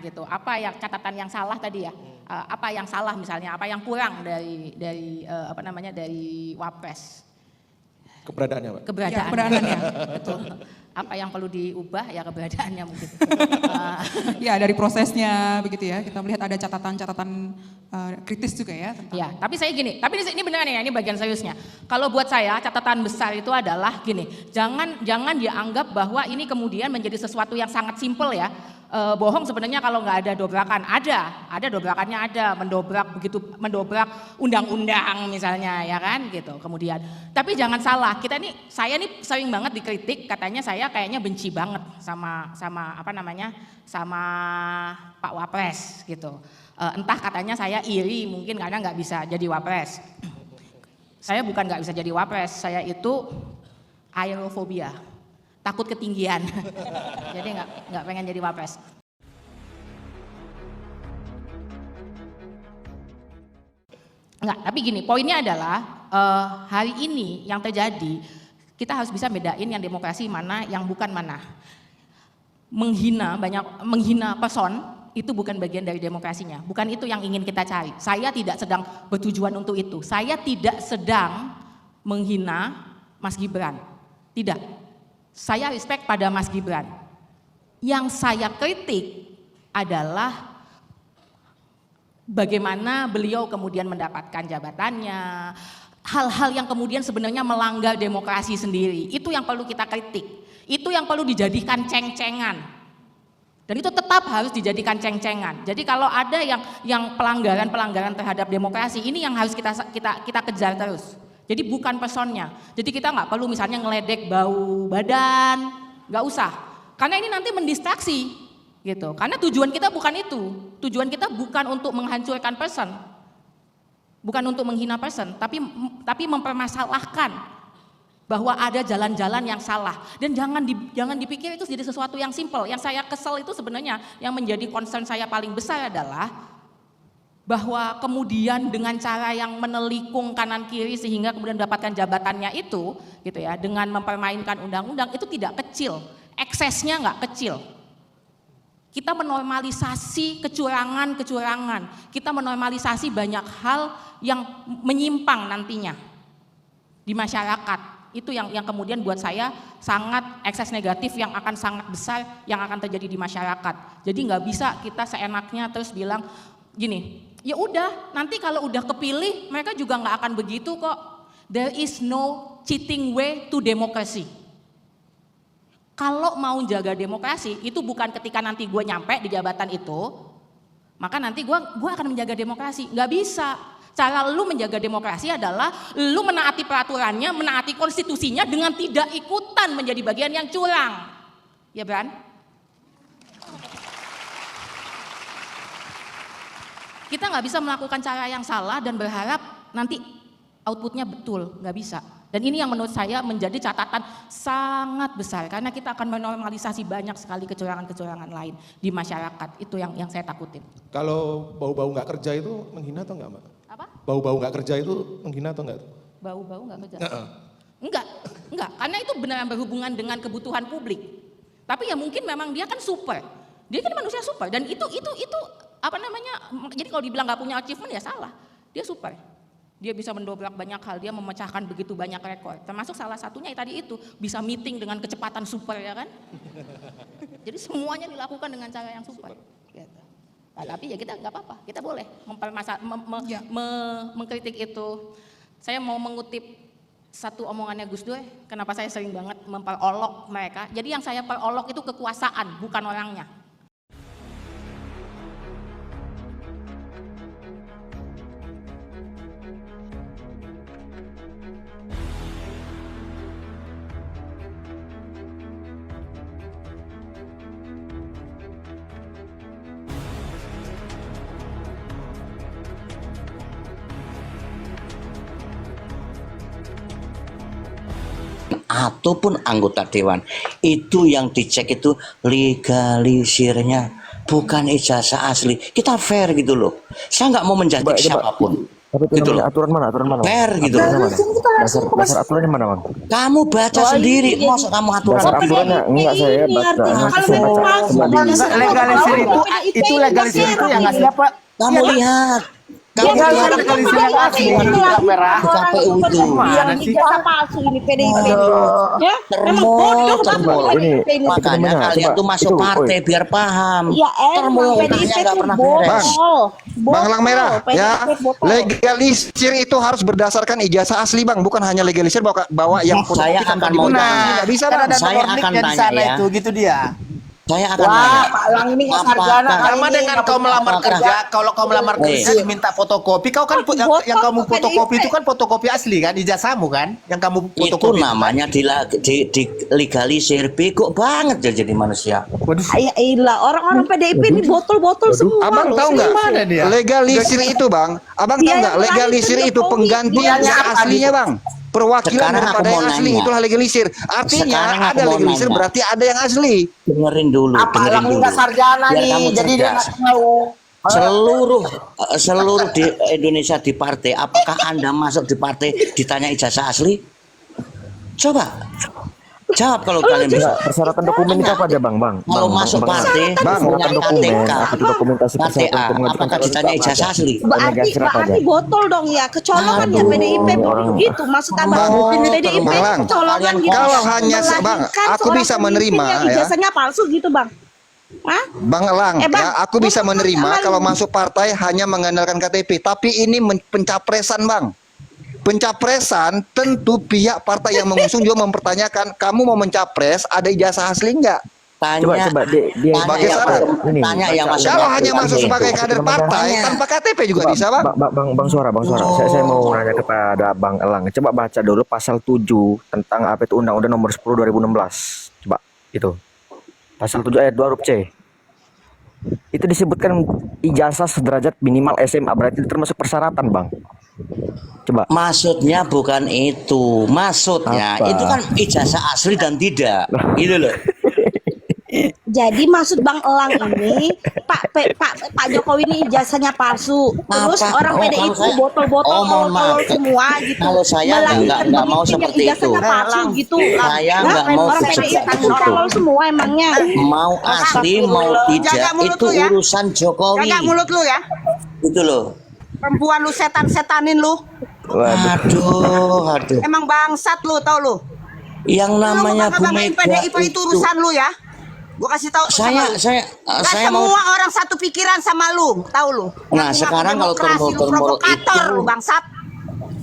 gitu. Apa yang catatan yang salah tadi ya? Apa yang salah misalnya? Apa yang kurang dari dari Wapres? Keberadaannya, Pak. Keberadaannya, betul. Apa yang perlu diubah ya keberadaannya mungkin. Ya dari prosesnya begitu ya, kita melihat ada catatan-catatan kritis juga ya. Ya, tapi saya gini, tapi ini beneran ya, ini bagian seriusnya. Kalau buat saya catatan besar itu adalah gini, jangan dianggap bahwa ini kemudian menjadi sesuatu yang sangat simpel ya. Bohong sebenarnya kalau nggak ada dobrakan, ada dobrakannya, ada mendobrak undang-undang misalnya ya kan gitu. Kemudian, tapi jangan salah, saya nih sering banget dikritik, katanya saya kayaknya benci banget sama Pak Wapres gitu. Entah katanya saya iri mungkin karena nggak bisa jadi Wapres. Saya bukan nggak bisa jadi Wapres, saya itu aerofobia. Takut ketinggian, jadi nggak pengen jadi Wapres. Enggak, tapi gini, poinnya adalah hari ini yang terjadi, kita harus bisa bedain yang demokrasi mana, yang bukan mana. Menghina person itu bukan bagian dari demokrasinya, bukan itu yang ingin kita cari. Saya tidak sedang bertujuan untuk itu. Saya tidak sedang menghina Mas Gibran, tidak. Saya respect pada Mas Gibran. Yang saya kritik adalah bagaimana beliau kemudian mendapatkan jabatannya, hal-hal yang kemudian sebenarnya melanggar demokrasi sendiri. Itu yang perlu kita kritik. Itu yang perlu dijadikan ceng-cengan. Dan itu tetap harus dijadikan ceng-cengan. Jadi kalau ada yang pelanggaran terhadap demokrasi, ini yang harus kita kejar terus. Jadi bukan personnya. Jadi kita nggak perlu misalnya ngeledek bau badan, nggak usah. Karena ini nanti mendistraksi, gitu. Karena tujuan kita bukan itu. Tujuan kita bukan untuk menghancurkan person, bukan untuk menghina person, tapi mempermasalahkan bahwa ada jalan-jalan yang salah. Dan jangan dipikir itu jadi sesuatu yang simpel. Yang saya kesel itu sebenarnya yang menjadi concern saya paling besar adalah bahwa kemudian dengan cara yang menelikung kanan kiri sehingga kemudian mendapatkan jabatannya itu gitu ya, dengan mempermainkan undang-undang itu tidak kecil, eksesnya nggak kecil. Kita menormalisasi kecurangan, kita menormalisasi banyak hal yang menyimpang nantinya di masyarakat. Itu yang kemudian buat saya sangat ekses negatif yang akan sangat besar yang akan terjadi di masyarakat. Jadi nggak bisa kita seenaknya terus bilang gini, ya udah, nanti kalau udah kepilih mereka juga nggak akan begitu kok. There is no cheating way to democracy. Kalau mau jaga demokrasi itu bukan ketika nanti gue nyampe di jabatan itu, maka nanti gue akan menjaga demokrasi. Nggak bisa. Cara lu menjaga demokrasi adalah lu menaati peraturannya, menaati konstitusinya dengan tidak ikutan menjadi bagian yang curang. Ya Bran? Kita nggak bisa melakukan cara yang salah dan berharap nanti outputnya betul, nggak bisa. Dan ini yang menurut saya menjadi catatan sangat besar karena kita akan menormalisasi banyak sekali kecurangan-kecurangan lain di masyarakat. Itu yang saya takutin. Kalau bau-bau nggak kerja itu menghina atau nggak, Mbak? Apa? Bau-bau nggak kerja itu menghina atau nggak? Bau-bau nggak kerja? Enggak, karena itu benar berhubungan dengan kebutuhan publik. Tapi ya mungkin memang dia kan super, dia kan manusia super dan itu jadi kalau dibilang nggak punya achievement ya salah, dia super. Dia bisa mendobrak banyak hal, dia memecahkan begitu banyak rekor. Termasuk salah satunya tadi itu, bisa meeting dengan kecepatan super ya kan. Jadi semuanya dilakukan dengan cara yang super. Gitu. Nah, tapi ya kita nggak apa-apa, kita boleh mengkritik itu. Saya mau mengutip satu omongannya Gus Dur, kenapa saya sering banget memperolok mereka. Jadi yang saya perolok itu kekuasaan, bukan orangnya. Ataupun anggota dewan itu yang dicek itu legalisirnya, bukan ijazah asli. Kita fair gitu loh. Saya nggak mau menjadi siapapun. Tapi itu Gitu namanya loh. aturan mana? Aturan mana? Fair gitu Aturannya loh. mana? Dasar aturannya mana, Bang? Kamu baca sendiri, masa kamu aturan? Dasar aturannya enggak saya baca. Legalisir itu legalisir itu yang nggak siapa? Kamu lihat. Kamu Iya, lihat legalisir yang asli. Merah. KPU itu. Yang ijazah palsu ini PDIP. Ya, memang Termol, bodoh termol. ini. Makanya Itu kalian coba, tuh masuk itu, partai biar paham. Ya emang Termol PDIP utangnya nggak itu pernah beres. botol. Bang Lang Merah, ya, botol. legalisir itu harus berdasarkan ijazah asli bang, bukan hanya legalisir bawa yang Saya fotokopi tanpa akan mau dibuktikan. tanya. Nggak bisa Kan bang. ada Saya nomor akan nicknya di tanya sana ya. itu, gitu dia. Saya akan Wah, tanya. Pak Lang ini nggak sarjana. Apakah- Sama dengan kau melamar Apakah- kerja, kalau kau melamar kerja diminta fotokopi, kau kan yang kamu fotokopi itu kan fotokopi asli kan, ijazahmu kan, yang kamu Itu fotokopi. namanya dilegalisir. Bego banget jadi manusia. Waduh, Iyalah, orang-orang PDIP ini botol-botol semua. Abang loh. tahu nggak? Mana dia? Legalisir itu bang, abang tahu Iya, nggak? yang Legalisir lahir itu Jokowi. penggantian Dia yang apa aslinya gitu? bang. Perwakilan Sekarang aku daripada mau yang asli nanya. itulah legalisir. Artinya Sekarang aku ada mau legalisir nanya. berarti ada yang asli. Dengerin dulu, Apa dengerin Lang dulu. nggak sarjana Biar nih, kamu jadi dia cerdas. nggak tahu. Seluruh di Indonesia di partai, apakah Anda masuk di partai ditanya ijazah asli? Coba jawab kalau kalian bisa. Enggak, persyaratan dokumen itu apa aja, Bang? Kalau masuk partai, Bang, punya persyaratan dokumen, KTK, apa itu dokumentasi persyaratan KTA, untuk mengajukan apakah calon ditanya itu apa ijazah aja? asli? Berarti botol dong ya, kecolongan ya Aduh, PDIP orang- gitu. Maksud abang Mungkin PDIP Bang Lang, kecolongan gitu. kalau hanya bang, Melahirkan aku seorang bisa pemimpin menerima yang ya. ijazahnya palsu gitu bang. Hah? Bang Elang, Bang, ya, aku bisa gua menerima mau kalau tanya, masuk partai hanya mengandalkan KTP. Tapi ini pencapresan, Bang. Pencapresan tentu pihak partai yang mengusung juga mempertanyakan, kamu mau mencapres ada ijazah asli enggak? Tanya, Coba dia Sebagai yang syarat. masuk, Ini, tanya yang baca. masuk. Kalau partai hanya masuk itu. sebagai kader partai Tanya. tanpa KTP juga Coba, bisa, Bang. Bang Suara. Saya mau nanya kepada Bang Elang. Coba baca dulu pasal 7 tentang apa itu Undang-Undang Nomor 10 2016. Coba itu. Pasal 7 ayat 2 huruf C. Itu disebutkan ijazah sederajat minimal SMA, berarti itu termasuk persyaratan, Bang. Coba. Maksudnya bukan itu. Maksudnya Apa? itu kan ijazah asli dan tidak. Gitu loh. Jadi maksud Bang Elang ini Pak Jokowi ini ijazahnya palsu. Terus Apa? orang Oh, PDIP kalau saya- botol-botol mohon maaf. semua gitu. Kalau saya Melahirkan nggak mau pemimpin yang seperti ijazahnya itu. palsu gitu. Saya Lah, nggak mau orang seperti PDIP itu. tolol semua emangnya. Mau asli mau tidak itu urusan Jokowi. Jaga mulut lu ya. Itu loh. Perempuan lu setan-setanin lu. Aduh. Emang bangsat lu, tau lu. Yang namanya Lu Bu banggain Mega PDIP itu urusan lu ya. Gua kasih tahu Saya Gak mau. semua orang satu pikiran sama lu, tahu lu. Nah, Ngaku-ngaku sekarang kalau demokrasi, lu termul-termul provokator itu- lu bangsat.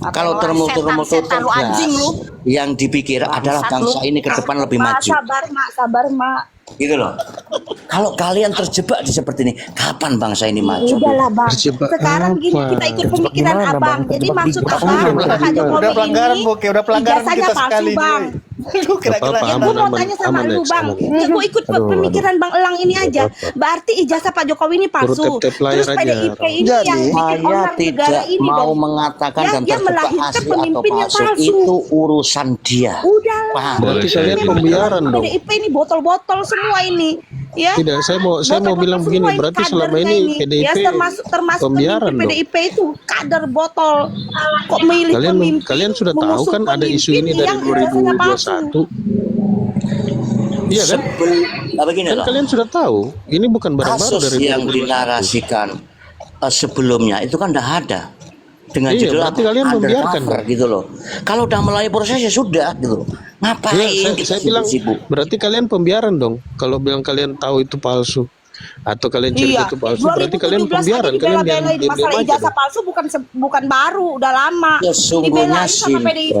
Kalau Orang termul-termul setan-setan lu anjing lu. yang dipikir adalah bangsa ini ke depan lebih Mak, maju. sabar mak. Gitu loh. Kalau kalian terjebak di seperti ini, kapan bangsa ini maju? Udahlah bang. Terjebak Sekarang gini kita ikut pemikiran gimana, abang. Bang? Jadi Terjebak maksud di abang mana? Pak Jokowi Udah pelanggaran, ini Boke, udah pelanggaran ijazahnya kita palsu sekali bang. nih. Lu kira-kira Apa-apa, Gue mau aman, tanya sama aman, lu Lex, bang. aman. Ya, gue ikut Aduh, pemikiran bang Elang ini aja. Berarti ijazah Pak Jokowi ini palsu. Turut tap-tap layar Terus aja. PDIP ini Jadi, yang bikin Saya orang negara tidak ini mau dong. mengatakan Ya, dan dia terjebak melahirkan asli atau pemimpin yang palsu. palsu. Itu urusan dia. Udah lah. Paham? Berarti kalian pembiaran dong. PDIP ini botol-botol semua ini. Ya. Tidak, saya mau Botol-botol bilang begini, semua berarti selama kadernya ini PDIP ya, termasuk pembiaran pemimpin dong. PDIP itu kader botol. Kok milih pemimpin? Kalian sudah tahu mengusung kan ada isu ini pemimpin dari yang ijazahnya palsu. 2021. Iya kan? Begini Kan loh. kalian sudah tahu, ini bukan barang baru Kasus dari yang 2021. dinarasikan sebelumnya itu kan udah ada dengan Iya, judul berarti apa? kalian membiarkan, Undercover, Bang. gitu loh. Kalau udah mulai proses ya sudah gitu loh. Ngapain Iya, kita saya bilang sibuk-sibuk? berarti kalian pembiaran dong. Kalau bilang kalian tahu itu palsu atau kalian cerita itu palsu, berarti kalian 2017 pembiaran. aja Kalian dibela-belain. diam Masalah aja ijazah dong. palsu bukan baru, udah lama. Sesungguhnya Dibelain sama simpel. PDIP.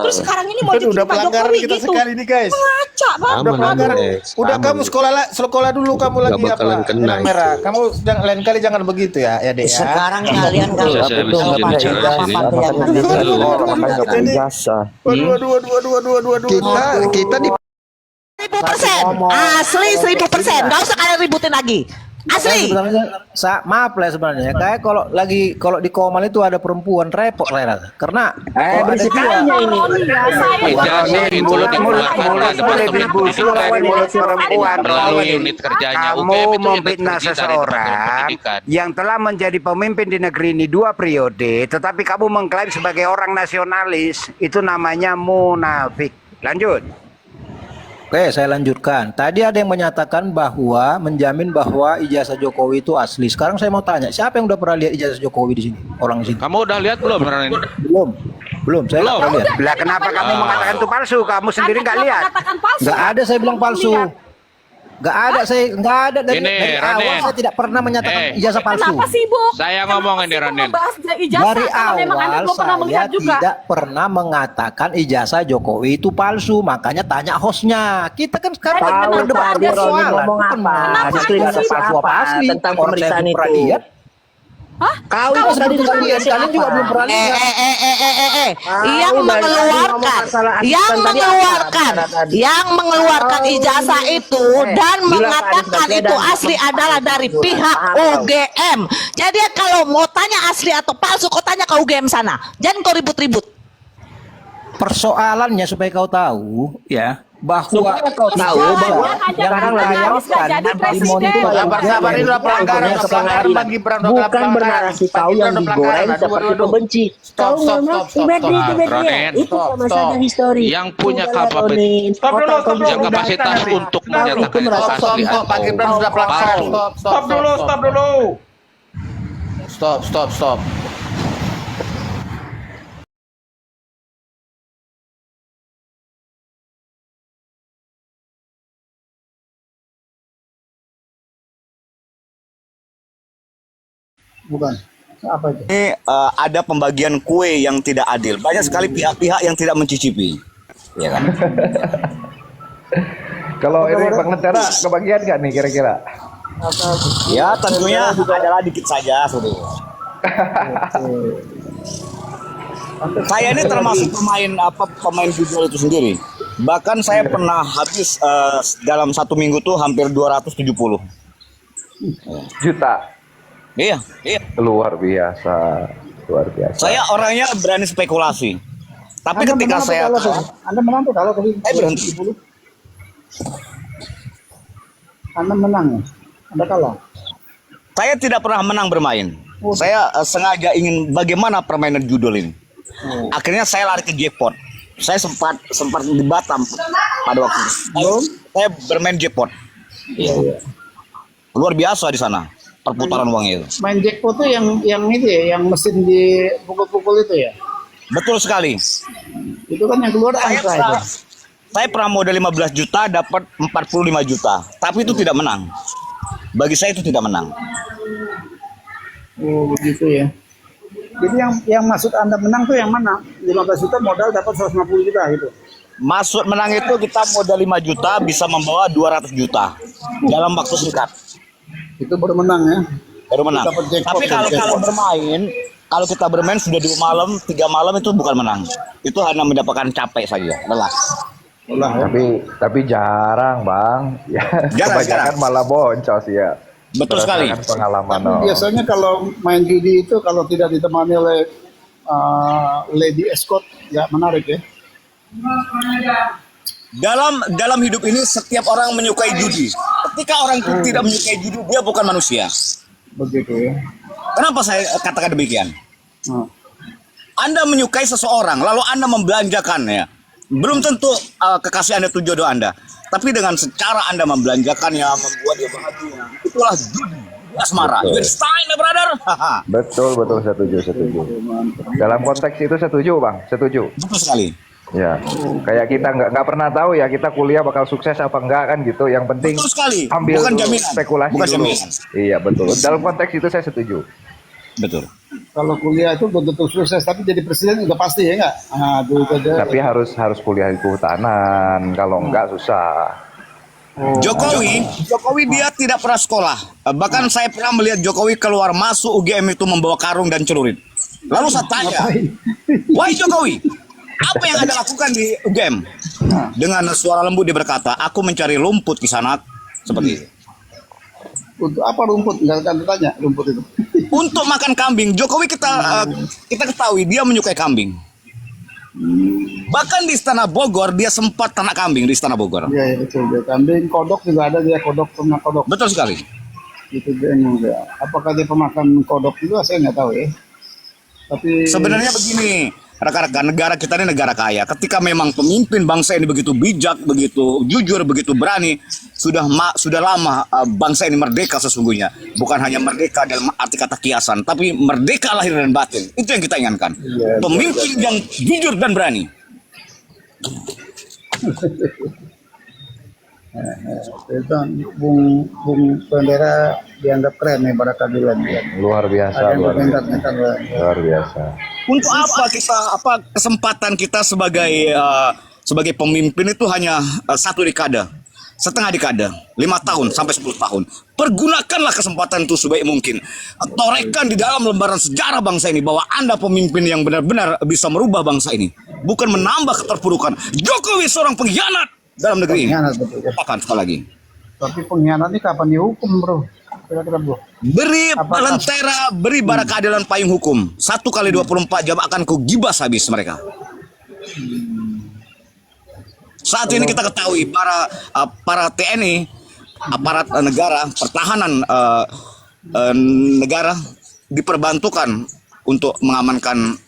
Terus sekarang ini mau Aduh, jadi udah Pak pelanggaran Jokowi kita gitu. sekali nih guys. Ngaca bang. Aman, Pelanggaran. Lex. Udah Aman. kamu sekolah dulu kamu Nggak lagi apa? bakalan kena. Benang merah. Kamu lain kali jangan begitu ya, ya Dek ya. Sekarang kalian kan Apa itu kalau ijazah? pakai apa-apa yang Apa itu ada. orang nggak punya ijazah? Waduh. Kita di 1000%. Asli 1000%. Gak usah kalian ributin lagi. Asli. Maaf lah sebenarnya. Kayak kalau di Komal itu ada perempuan repot lah. Karena berisik aja ini. Ijazah itu dikeluarkan oleh Departemen Pendidikan melalui unit kerjanya kamu UGM itu yang memfitnah terpilih dari seseorang Departemen Pendidikan. yang telah menjadi pemimpin di negeri ini 2 periode, tetapi kamu mengklaim sebagai orang nasionalis, itu namanya munafik. Lanjut. Oke, saya lanjutkan. Tadi ada yang menyatakan bahwa menjamin bahwa ijazah Jokowi itu asli. Sekarang saya mau tanya, siapa yang udah pernah lihat ijazah Jokowi di sini? Orang di sini. Kamu udah lihat belum? Belum. Saya nggak pernah lihat. Lah kenapa kamu mengatakan itu palsu? Kamu sendiri nggak lihat? Nggak ada saya bilang palsu. Nggak ada dari awal saya tidak pernah menyatakan ijazah palsu. Kenapa sibuk? Saya ngomong ini Raden. Dari awal saya tidak pernah mengatakan ijazah Jokowi itu palsu. Makanya tanya hostnya. Kita kan sekarang berdebat soal ijazah palsu apa asli. Tentang pemeriksaan itu. Kau itu tadi kalian juga belum pernah lihat. Yang mengeluarkan ijazah itu dan mengatakan itu asli adalah dari pihak UGM. Jadi kalau mau tanya asli atau palsu, kau tanya ke UGM sana. Jangan kau ribut-ribut. Persoalannya supaya kau tahu ya bahwa yang ditayangkan di monitor bukan bernarasi kau yang digoreng seperti pembenci. Kau ngomong itu masalah histori. Yang punya kapasitas untuk menyatakan itu asli atau Stop. Bukan. Apa itu? Ini ada pembagian kue yang tidak adil. Banyak sekali pihak-pihak yang tidak mencicipi. Ya kan? Kalau ini Bang Lentera kebagian nggak nih kira-kira? Ya tentunya adalah dikit saja, Saudara. Saya ini termasuk pemain judul itu sendiri. Bahkan saya pernah habis dalam 1 minggu tuh hampir 270 juta. Iya. Luar biasa. Saya orangnya berani spekulasi. Tapi ketika saya Anda menang tuh kalau tadi berhenti. Anda menang ya? Anda kalah. Saya tidak pernah menang bermain. Saya sengaja ingin bagaimana permainan judul ini. Akhirnya saya lari ke jackpot. Saya sempat di Batam pada waktu itu. Saya bermain jackpot. Iya. Luar biasa di sana perputaran uangnya itu. Main jackpot tuh yang itu ya, yang mesin dipukul-pukul itu ya. Betul sekali. Itu kan yang keluar angka itu. Saya pernah modal 15 juta dapat 45 juta, tapi itu tidak menang. Bagi saya itu tidak menang. Oh, begitu ya. Jadi yang maksud Anda menang tuh yang mana? 15 juta modal dapat 150 juta gitu. Maksud menang itu kita modal 5 juta bisa membawa 200 juta dalam waktu singkat. Itu baru menang ya. Baru menang. Tapi kalau kalau kita bermain sudah 2 malam, 3 malam itu bukan menang. Itu hanya mendapatkan capek saja, lelah. Tapi jarang, Bang. Ya, kebanyakan malah boncos ya. Betul sekali. Pengalaman. Biasanya kalau main judi itu kalau tidak ditemani oleh lady escort nggak menarik ya. Dalam hidup ini setiap orang menyukai judi. Ketika orang itu tidak menyukai judi, dia bukan manusia. Begitu ya. Kenapa saya katakan demikian? Anda menyukai seseorang, lalu Anda membelanjakannya. Belum tentu kekasih Anda itu jodoh Anda. Tapi dengan secara Anda membelanjakannya, membuat dia bahagia, itulah judi asmara. You understand, brother? Betul, setuju. Dalam konteks itu setuju, Bang. Setuju. Betul sekali. Ya, kayak kita nggak pernah tahu ya kita kuliah bakal sukses apa enggak kan gitu. Yang penting ambil bukan jaminan. Spekulasi bukan dulu. Jaminan. Iya betul. Dalam konteks itu saya setuju. Betul. Kalau kuliah itu betul sukses, tapi jadi presiden udah pasti ya nggak? Tapi harus kuliah di kehutanan. Kalau enggak susah. Jokowi dia tidak pernah sekolah. Bahkan saya pernah melihat Jokowi keluar masuk UGM itu membawa karung dan celurit. Lalu saya tanya, why Jokowi? Apa yang Anda lakukan di UGM? Dengan suara lembut dia berkata, aku mencari rumput di sana. Seperti itu. Untuk apa rumput? Nggak akan ditanya rumput itu. Untuk makan kambing. Jokowi kita ketahui dia menyukai kambing. Bahkan di Istana Bogor dia sempat ternak kambing di Istana Bogor. Iya, betul. Dia kambing, kodok juga ada, dia kodok, ternak kodok. Betul sekali. Itu dia juga. Apakah dia pemakan kodok juga saya nggak tahu ya. Tapi Sebenarnya begini, rekan-rekan, negara kita ini negara kaya. Ketika memang pemimpin bangsa ini begitu bijak, begitu jujur, begitu berani, sudah lama bangsa ini merdeka sesungguhnya. Bukan hanya merdeka dalam arti kata kiasan, tapi merdeka lahir dan batin. Itu yang kita inginkan. Iya, Pemimpin yang jujur dan berani. itu Bung Bendera dianggap keren nih pada keadilan. Luar biasa, luar biasa. Untuk apa kita kesempatan kita sebagai pemimpin itu hanya 1 dekade, setengah dekade, 5 tahun sampai 10 tahun. Pergunakanlah kesempatan itu sebaik mungkin. Torehkan di dalam lembaran sejarah bangsa ini bahwa Anda pemimpin yang benar-benar bisa merubah bangsa ini, bukan menambah keterpurukan. Jokowi seorang pengkhianat dalam negeri ini. Katakan sekali lagi. Tapi pengkhianat ini kapan dihukum, bro? Kira-kira, bro. Beri lentera, beri bara keadilan payung hukum. 1 kali 24 jam akan kau gibas habis mereka. Saat ini kita ketahui para TNI, aparat negara, pertahanan negara diperbantukan untuk mengamankan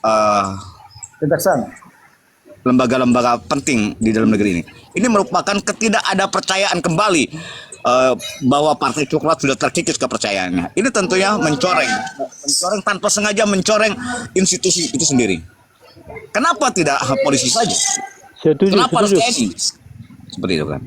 kejaksaan, lembaga-lembaga penting di dalam negeri ini. Ini merupakan ketidakpercayaan kembali bahwa Partai Coklat sudah terkikis kepercayaannya. Ini tentunya mencoreng tanpa sengaja mencoreng institusi itu sendiri. Kenapa tidak polisi saja? Kenapa harus TNI? Seperti itu kan.